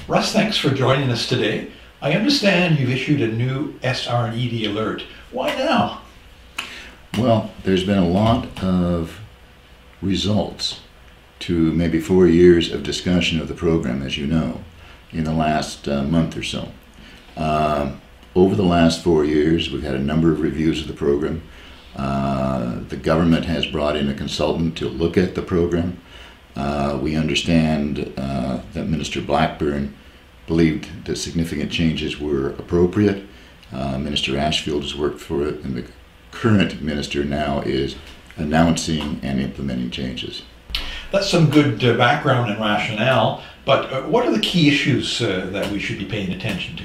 Russ, thanks for joining us today. I understand you've issued a new SR&ED alert. Why now? Well, there's been a lot of results to maybe 4 years of discussion of the program, as you know, in the last month or so. Over the last 4 years, we've had a number of reviews of the program. The government has brought in a consultant to look at the program. We understand that Minister Blackburn believed that significant changes were appropriate. Minister Ashfield has worked for it, and the current minister now is announcing and implementing changes. That's some good background and rationale, but what are the key issues that we should be paying attention to?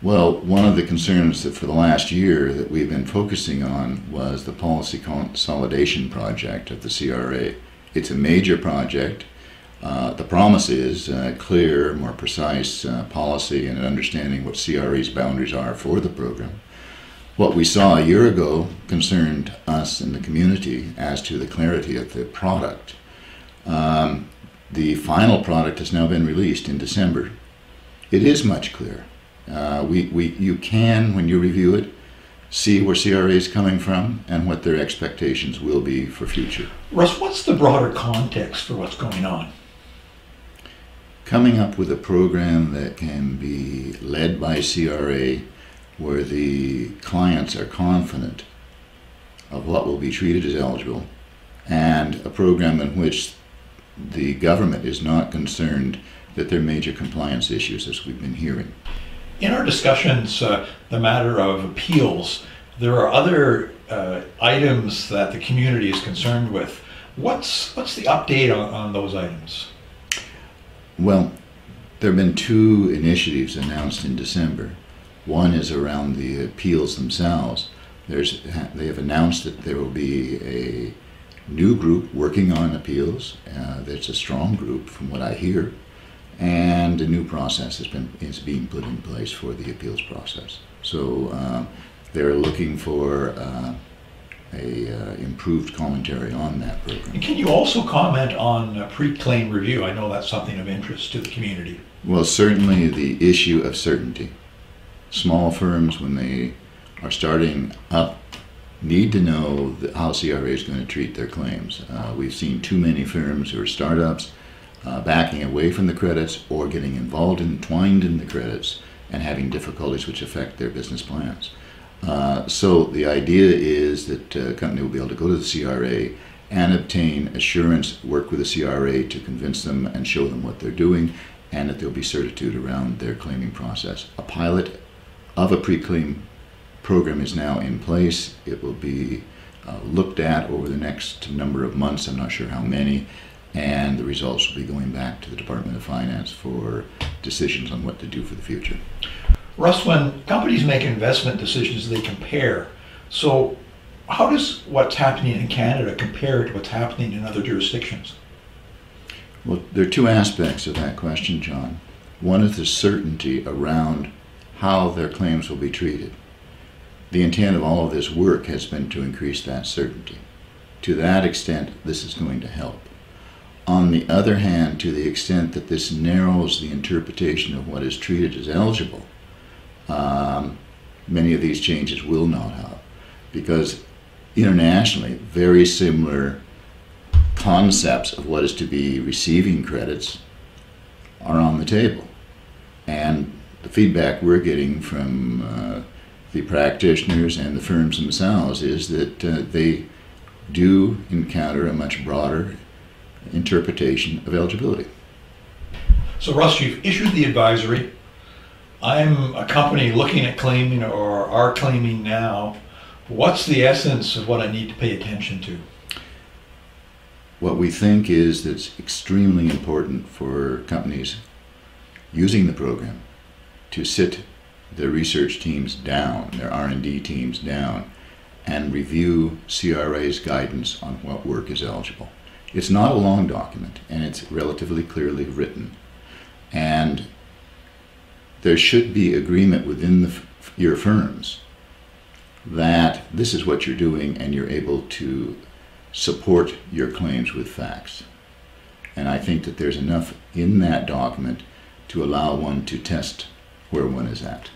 Well, one of the concerns that for the last year that we've been focusing on was the policy consolidation project of the CRA. It's a major project. The promise is clear, more precise policy and an understanding what CRA's boundaries are for the program. What we saw a year ago concerned us in the community as to the clarity of the product. The final product has now been released in December. It is much clearer. You can, when you review it, see where CRA is coming from and what their expectations will be for future. Russ, what's the broader context for what's going on? Coming up with a program that can be led by CRA where the clients are confident of what will be treated as eligible, and a program in which the government is not concerned that there are major compliance issues, as we've been hearing. In our discussions, the matter of appeals, there are other items that the community is concerned with. What's the update on those items? Well, there have been two initiatives announced in December. One is around the appeals themselves. They have announced that there will be a new group working on appeals. That's a strong group from what I hear. And a new process is being put in place for the appeals process. So they're looking for a improved commentary on that program. And can you also comment on pre-claim review? I know that's something of interest to the community. Well, certainly the issue of certainty. Small firms, when they are starting up, need to know how CRA is going to treat their claims. We've seen too many firms who are startups backing away from the credits or getting entwined in the credits and having difficulties which affect their business plans. So the idea is that a company will be able to go to the CRA and obtain assurance, work with the CRA to convince them and show them what they're doing, and that there'll be certitude around their claiming process. A pilot of a pre-claim program is now in place. It will be looked at over the next number of months, I'm not sure how many, and the results will be going back to the Department of Finance for decisions on what to do for the future. Russ, when companies make investment decisions, they compare. So how does what's happening in Canada compare to what's happening in other jurisdictions? Well, there are two aspects of that question, John. One is the certainty around how their claims will be treated. The intent of all of this work has been to increase that certainty. To that extent, this is going to help. On the other hand, to the extent that this narrows the interpretation of what is treated as eligible, many of these changes will not help, because internationally, very similar concepts of what is to be receiving credits are on the table. And the feedback we're getting from the practitioners and the firms themselves is that they do encounter a much broader interpretation of eligibility. So Russ, you've issued the advisory. I'm a company looking at claiming or are claiming now. What's the essence of what I need to pay attention to? What we think is that it's extremely important for companies using the program to sit their research teams down, their R&D teams down, and review CRA's guidance on what work is eligible. It's not a long document, and it's relatively clearly written. And there should be agreement within your firms that this is what you're doing and you're able to support your claims with facts. And I think that there's enough in that document to allow one to test where one is at.